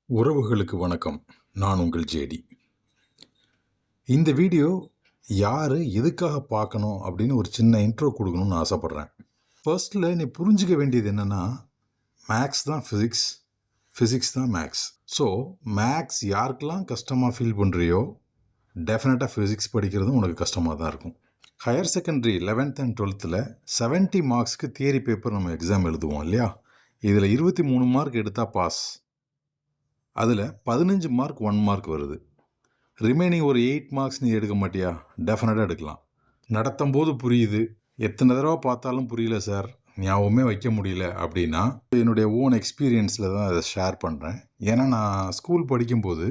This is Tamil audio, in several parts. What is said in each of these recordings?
உறவுகளுக்கு வணக்கம். நான் உங்கள் ஜேடி. இந்த வீடியோ யார் எதுக்காக பார்க்கணும் அப்படின்னு ஒரு சின்ன இன்ட்ரோ கொடுக்கணும்னு ஆசைப்பட்றேன். ஃபர்ஸ்ட்டில் நீ புரிஞ்சிக்க வேண்டியது என்னென்னா, மேக்ஸ் தான் ஃபிசிக்ஸ், ஃபிசிக்ஸ் தான் மேக்ஸ். ஸோ மேக்ஸ் யாருக்கெல்லாம் கஷ்டமாக ஃபீல் பண்ணுறியோ டெஃபினட்டாக ஃபிசிக்ஸ் படிக்கிறதும் உனக்கு கஷ்டமாக தான் இருக்கும். Higher secondary 11th and 12th 70 மார்க்ஸ்க்கு தியரி பேப்பர் நம்ம எக்ஸாம் எழுதுவோம் இல்லையா? இதில் 23 மார்க் எடுத்தால் பாஸ். அதில் 15 மார்க் 1 மார்க் வருது. ரிமைனிங் ஒரு 8 மார்க்ஸ் நீ எடுக்க மாட்டியா? டெஃபினட்டாக எடுக்கலாம். நடத்தும் போது புரியுது, எத்தனை தடவை பார்த்தாலும் புரியல சார், ஞாபகமே வைக்க முடியல அப்படின்னா என்னுடைய ஓன் எக்ஸ்பீரியன்ஸில் தான் அதை ஷேர் பண்ணுறேன். ஏன்னா நான் ஸ்கூல் படிக்கும்போது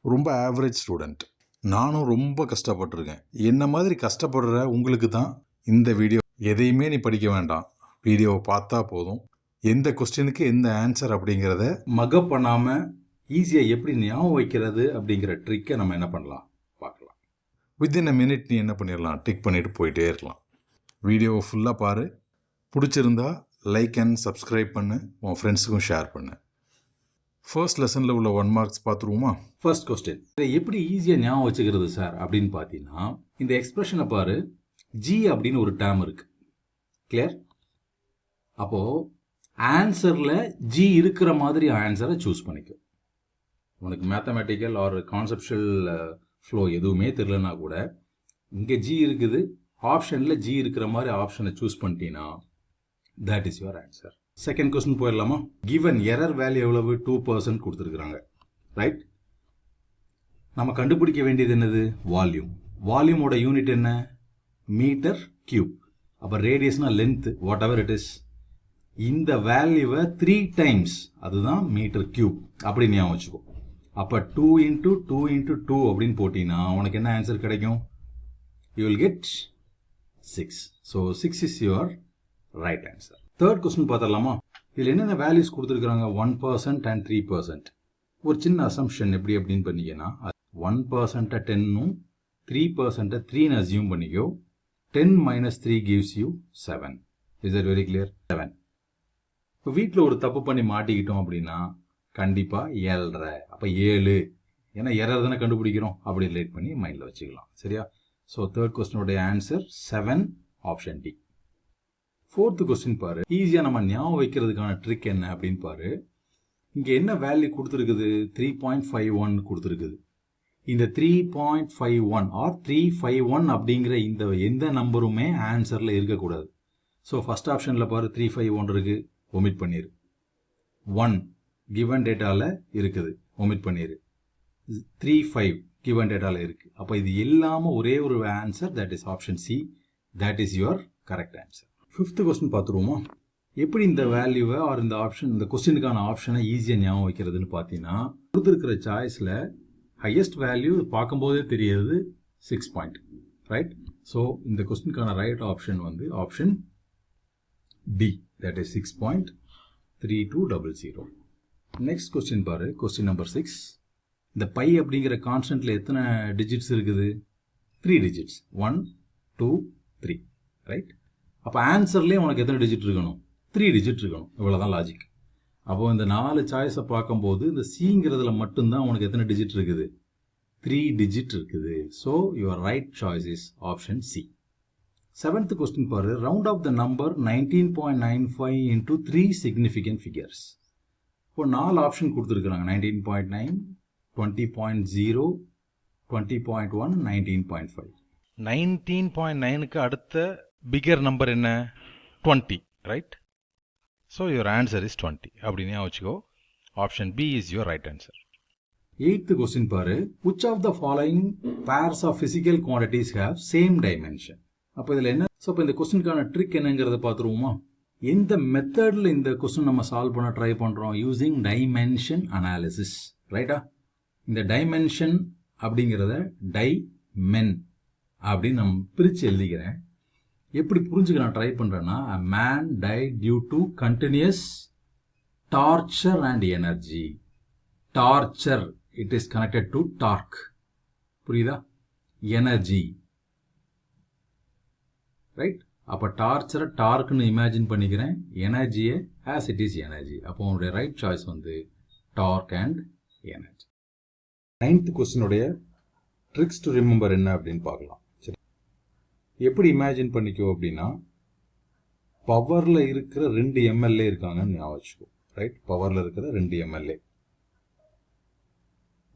ரொம்ப ஆவரேஜ் ஸ்டூடெண்ட். நானும் ரொம்ப கஷ்டப்பட்டிருக்கேன். என்ன மாதிரி கஷ்டப்படுற உங்களுக்கு தான் இந்த வீடியோ. எதையுமே நீ படிக்க வேண்டாம், வீடியோவை பார்த்தா போதும். எந்த கொஸ்டினுக்கு எந்த ஆன்சர் அப்படிங்கிறத மக்கப் பண்ணாமல் ஈஸியாக எப்படி ஞாபகம் வைக்கிறது அப்படிங்கிற ட்ரிக்கை நம்ம என்ன பண்ணலாம் பார்க்கலாம். வித்தின் அ மினிட் நீ என்ன பண்ணிடலாம், டிக் பண்ணிவிட்டு போயிட்டே இருக்கலாம். வீடியோவை ஃபுல்லாக பாரு. பிடிச்சிருந்தா லைக் அண்ட் சப்ஸ்கிரைப் பண்ணு, உன் ஃப்ரெண்ட்ஸுக்கும் ஷேர் பண்ணு. ஃபர்ஸ்ட் லெசனில் உள்ள 1 மார்க்ஸ் பார்த்துருவோமா? ஃபர்ஸ்ட் கொஸ்டின், இதை எப்படி ஈஸியாக ஞாபகம் வச்சுக்கிறது சார் அப்படின்னு பார்த்தீங்கன்னா, இந்த எக்ஸ்பிரஷனை பாரு. ஜி அப்படின்னு ஒரு டேர்ம் இருக்குது, கிளியர்? அப்போது ஆன்சரில் ஜி இருக்கிற மாதிரி ஆன்சரை சூஸ் பண்ணிக்கும். உனக்கு மேத்தமெட்டிக்கல் ஆர் கான்செப்ஷுவல் ஃப்ளோ எதுவுமே தெரிலனா கூட இங்கே ஜி இருக்குது, ஆப்ஷனில் ஜி இருக்கிற மாதிரி ஆப்ஷனை சூஸ் பண்ணிட்டீங்கன்னா that is your answer. Second question போயிடலாமா? கிவன் எரர் வேல்யூ எவ்வளவு? 2% கொடுத்துருக்குறாங்க, ரைட்? நம்ம கண்டுபிடிக்க வேண்டியது என்னது? வால்யூம். வால்யூமோட யூனிட் என்ன? Metre cube. அப்போ ரேடியஸ்னா length, whatever it is. இந்த வேல்யூவை 3 times, அதுதான் மீட்டர் கியூப் அப்படின்னு ஞாபகம் வச்சுக்கோ. அப்போ 2 into 2 into 2 அப்படின்னு போட்டிங்கன்னா உனக்கு என்ன ஆன்சர் கிடைக்கும்? You will get 6. So 6 is your right answer. Third question பார்த்துடலாமா? இதில் என்னென்ன வேல்யூஸ் கொடுத்துருக்குறாங்க? 1% and 3%. ஒரு சின்ன அசம்ஷன் எப்படி அப்படின்னு பண்ணிங்கன்னா, 1% 10னும் 3% 3ன்னு அசியூம் பண்ணிக்கோ. 10 minus 3 gives you 7. Is that very clear? 7. இப்போ வீட்டில் ஒரு தப்பு பண்ணி மாட்டிக்கிட்டோம் அப்படின்னா கண்டிப்பாக 7.5. அப்போ 7, ஏன்னா எரர் தானே கண்டுபிடிக்கிறோம், அப்படி ரிலேட் பண்ணி மைண்டில் வச்சுக்கலாம், சரியா? ஸோ தேர்ட் கொஸ்டினுடைய answer 7, option d. Fourth question பாரு. ஈஸியாக நம்ம ஞாபகம் வைக்கிறதுக்கான ட்ரிக் என்ன அப்படின்னு பாரு. இங்கே என்ன வேல்யூ கொடுத்துருக்குது? 3.51 கொடுத்துருக்குது. இந்த 3.51 ஆர் 351 அப்படிங்கிற இந்த எந்த நம்பருமே ஆன்சரில் இருக்கக்கூடாது. ஸோ ஃபர்ஸ்ட் ஆப்ஷனில் பாரு, 351 இருக்குது, ஒமிட் பண்ணிடு. 1 கிவன் டேட்டாவில் இருக்குது, ஒமிட் பண்ணிடு. 35 கிவன் டேட்டாவில் இருக்குது. அப்போ இது இல்லாமல் ஒரே ஒரு answer, that is option c. That is your correct answer. Fifth question பார்த்துருவோமா? எப்படி இந்த வேல்யூவை ஆர் இந்த ஆப்ஷன், இந்த கொஸ்டினுக்கான ஆப்ஷனை ஈஸியாக ஞாபகம் வைக்கிறதுன்னு பார்த்தீங்கன்னா, கொடுத்துருக்கிற சாய்ஸில் ஹையஸ்ட் வேல்யூ பார்க்கும்போதே தெரியுது 6 பாயிண்ட், ரைட்? ஸோ இந்த கொஸ்டினுக்கான ரைட் ஆப்ஷன் வந்து option D, that is 6.3200. Next question பாரு, கொஸ்டின் நம்பர் 6. இந்த பை அப்படிங்கிற கான்ஸ்டன்ட்ல எத்தனை டிஜிட்ஸ் இருக்குது? 3 டிஜிட்ஸ். 1, 2, 3, ரைட்? அப்போ ஆன்சர்லேயே உனக்கு எத்தனை டிஜிட் இருக்கணும்? 3 டிஜிட் இருக்கணும். இவ்வளோதான் லாஜிக். அப்போ இந்த 4 சாய்ஸை பார்க்கும்போது இந்த சிங்கிறதுல மட்டும்தான் உனக்கு எத்தனை டிஜிட் இருக்குது? 3 டிஜிட் இருக்குது. So your right choice is option c. Seventh question பாரு. Round off the number 19.95 into 3 significant figures. இப்போ 4 ஆப்ஷன் கொடுத்துருக்குறாங்க. 19.9, 20.0, 20.1, 19.5. 19.9க்கு அடுத்த பிகர் நம்பர் என்ன? 20, right? So your answer is 20 அப்படின்னு வச்சுக்கோ. Option B is your right answer. Eighth question பாரு. which of the following pairs of physical quantities have same dimension? அப்போ இதில் என்ன? ஸோ இப்போ இந்த கொஸ்டினுக்கான ட்ரிக் என்னங்கிறத பார்த்துருவோமா? எந்த மெத்தடில் இந்த கொஸ்டின் நம்ம சால்வ் பண்ண ட்ரை பண்ணுறோம்? யூஸிங் டைமென்ஷன் அனாலிசிஸ், ரைட்டா? இந்த டைமென்ஷன் அப்படிங்கிறத டைமென் அப்படின்னு நம்ம பிரித்து எழுதிக்கிறேன். எப்படி புரிஞ்சுக்க நான் ட்ரை பண்ணுறேன்னா, a man died due to continuous torture and energy. Torture, it is connected to torque. புரியுதா? Energy, right? அப்போ டார்ச்சரை டார்க்னு இமேஜின் பண்ணிக்கிறேன், எனர்ஜியை ஆஸ் இட் இஸ் எனர்ஜி. அப்போ உங்களுடைய ரைட் சாய்ஸ் வந்து torque and energy. 9th கொஸ்டினுடைய ட்ரிக்ஸ் டு ரிமெம்பர் என்ன அப்படின்னு பார்க்கலாம். சரி, எப்படி இமேஜின் பண்ணிக்கோ அப்படின்னா, பவரில் இருக்கிற 2 எம்எல்ஏ இருக்காங்கன்னு ஞாபகம் வச்சுக்கோ. ரைட், பவரில் இருக்கிற 2 எம்எல்ஏ.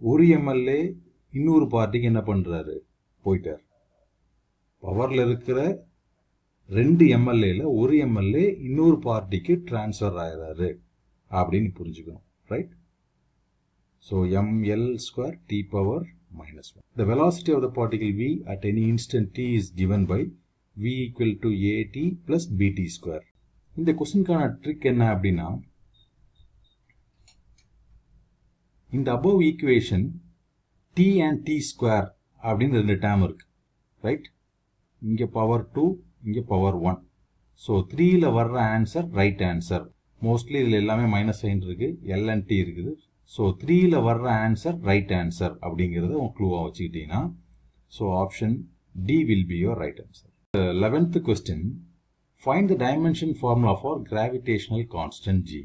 ஒரு எம்எல்ஏ இன்னொரு பார்ட்டிக்கு என்ன பண்ணுறாரு, போயிட்டார். பவரில் இருக்கிற 2 எம்எல்ஏல ஒரு எம்எல்ஏ இன்னொரு பார்ட்டிக்கு டிரான்ஸ்ஃபர் ஆகிறாரு அப்படின்னு புரிஞ்சுக்கணும். Right, so ml square t power minus 1. The velocity of the particle v at any instant t is given by v equal to at plus bt square. இந்த கொஸ்டினுக்கான ட்ரிக் என்ன அப்படின்னா, இந்த above equation t and t square அப்படின்னு 2 டேர்ம் இருக்கு. ரைட், இங்கே பவர் 2, இங்கே பவர் 1. ஸோ 3ல வர்ற ஆன்சர் ரைட் ஆன்சர். மோஸ்ட்லி இதில் எல்லாமே மைனஸ் சைன் இருக்கு, எல் அண்ட் டி இருக்குது. ஸோ 3ல வர்ற ஆன்சர் ரைட் ஆன்சர் அப்படிங்கிறத உங்க க்ளூவாக வச்சுக்கிட்டீங்கன்னா, so option d will be your right answer. 11th question, find the dimension formula for gravitational constant g.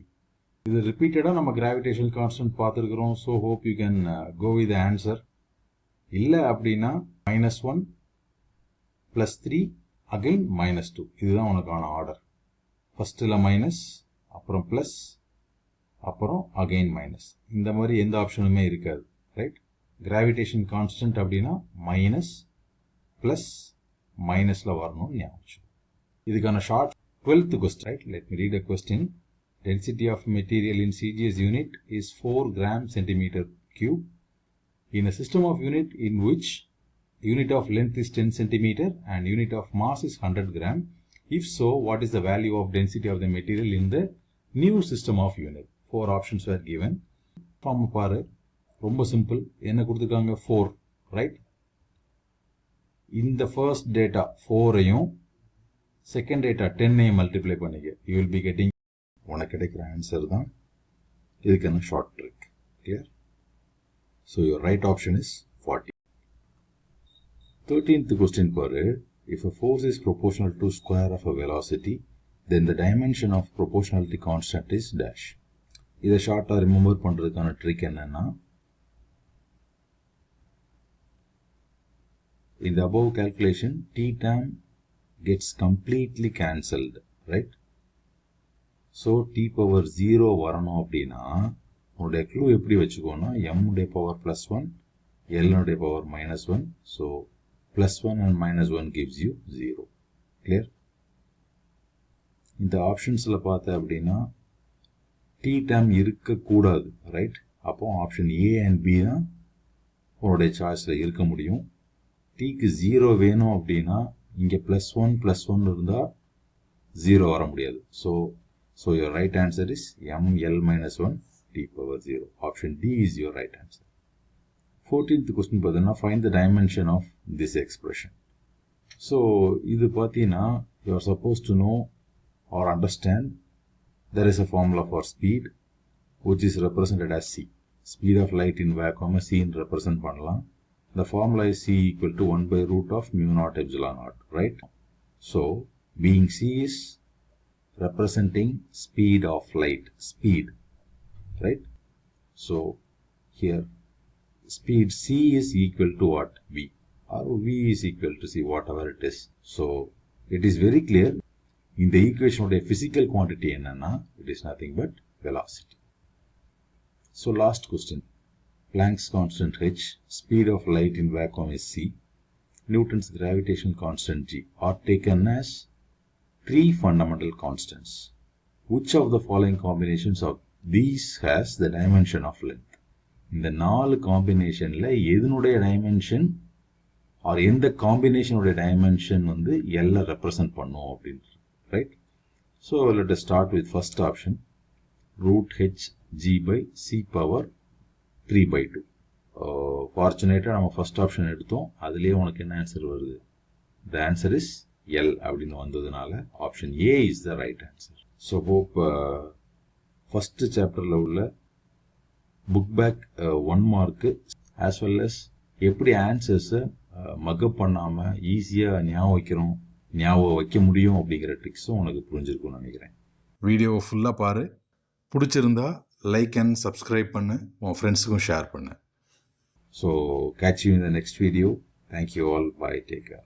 இது ரிப்பீட்டடாக நம்ம கிராவிடேஷனல் கான்ஸ்டன்ட் பார்த்துருக்குறோம். So hope you can go with answer. இல்லை அப்படின்னா -1 +3 அகைன் -2, இதுதான் உனக்கான ஆர்டர். ஃபர்ஸ்ட்டில் மைனஸ், அப்புறம் ப்ளஸ், அப்புறம் அகைன் மைனஸ். இந்த மாதிரி எந்த ஆப்ஷனுமே இருக்காது. ரைட், கிராவிடேஷன் கான்ஸ்டன்ட் அப்படின்னா மைனஸ் ப்ளஸ் மைனஸில் வரணும்னு ஞாபகம். இதுக்கான short 12th question. Right, let me read a question. Density of material in CGS unit is 4 gram centimeter cube in a system of unit in which unit of length is 10 centimeter and unit of mass is 100 gram. If so, what is the value of density of the material in the new system of unit? 4 options were given. Form பாரு, ரொம்ப சிம்பிள். என்ன கொடுத்துருக்காங்க, 4. ரைட், இந்த ஃபர்ஸ்ட் டேட்டா 4ஐயும் செகண்ட் டேட்டா 10ஐயும் மல்டிப்ளை பண்ணிக்க. யூ வில் பி கெட்டிங், உனக்கு கிடைக்கிற ஆன்சர் தான் இதுக்கான short trick. Clear? So your right option is 40. 13th question பாரு. If a force is proportional to square of a velocity, then the dimension of proportionality constant is dash. இதை ஷார்ட்டாக ரிமெம்பர் பண்ணுறதுக்கான ட்ரிக் என்னன்னா, in the above calculation, t term gets completely cancelled. Right? So t power 0 வரணும் அப்படின்னா உன்னுடைய க்ளூ எப்படி வச்சுக்கோன்னா, m உடைய பவர் +1, l உடைய power -1. So +1 and -1 gives you 0. Clear? இந்த ஆப்ஷன்ஸில் பார்த்த அப்படின்னா டி டேர்ம் இருக்கக்கூடாது. ரைட், அப்போ ஆப்ஷன் ஏ அண்ட் பி தான் உன்னுடைய சாய்ஸில் இருக்க முடியும். டீக்கு 0 வேணும் அப்படின்னா இங்கே +1 +1 இருந்தால் 0 வர முடியாது. So your right answer is ml-1 t power 0. Option D is your right answer. 14th question பார்த்தீங்கன்னா, find the dimension of this expression. So இது பார்த்தீங்கன்னா you are supposed to know or understand there is a formula for speed which is represented as c. Speed of light in vacuum c represent பண்ணலாம். The formula is c equal to 1 by root of mu naught epsilon naught. Right? So being c is representing speed of light, speed. Right? So here speed c is equal to what? v, or v is equal to c, whatever it is. So it is very clear, in the equation of a physical quantity என்னன்னா, it is nothing but velocity. So last question, Planck's constant h, speed of light in vacuum is c, Newton's gravitational constant g are taken as 3 fundamental constants. Which of the following combinations of these has the dimension of length? இந்த 4 காம்பினேஷன்ல எதனுடைய டைமென்ஷன் ஆர் எந்த காம்பினேஷனுடைய டைமென்ஷன் வந்து எல்ல ரெப்ரசன்ட் பண்ணும் அப்படின்னு. Right, so let us start with first option, root h g by c power 3/2. ஃபார்ச்சுனேட்டாக நம்ம ஃபர்ஸ்ட் ஆப்ஷன் எடுத்தோம், அதுலேயே உனக்கு என்ன ஆன்சர் வருது, த ஆன்சர் இஸ் எல் அப்படின்னு வந்ததுனால option A is the right answer. So hope first சாப்டரில் உள்ள book back 1 mark as well as எப்படி ஆன்சர்ஸை மக்கப் பண்ணாமல் ஈஸியாக ஞாபகம் வைக்க முடியும் அப்படிங்கிற ட்ரிக்ஸும் உனக்கு புரிஞ்சிருக்கும்னு நினைக்கிறேன். வீடியோவை ஃபுல்லாக பாரு, பிடிச்சிருந்தா லைக் அண்ட் சப்ஸ்கிரைப் பண்ணு, உன் ஃப்ரெண்ட்ஸுக்கும் ஷேர் பண்ணு. So catch you in the next video. Thank you all. Bye. Take care.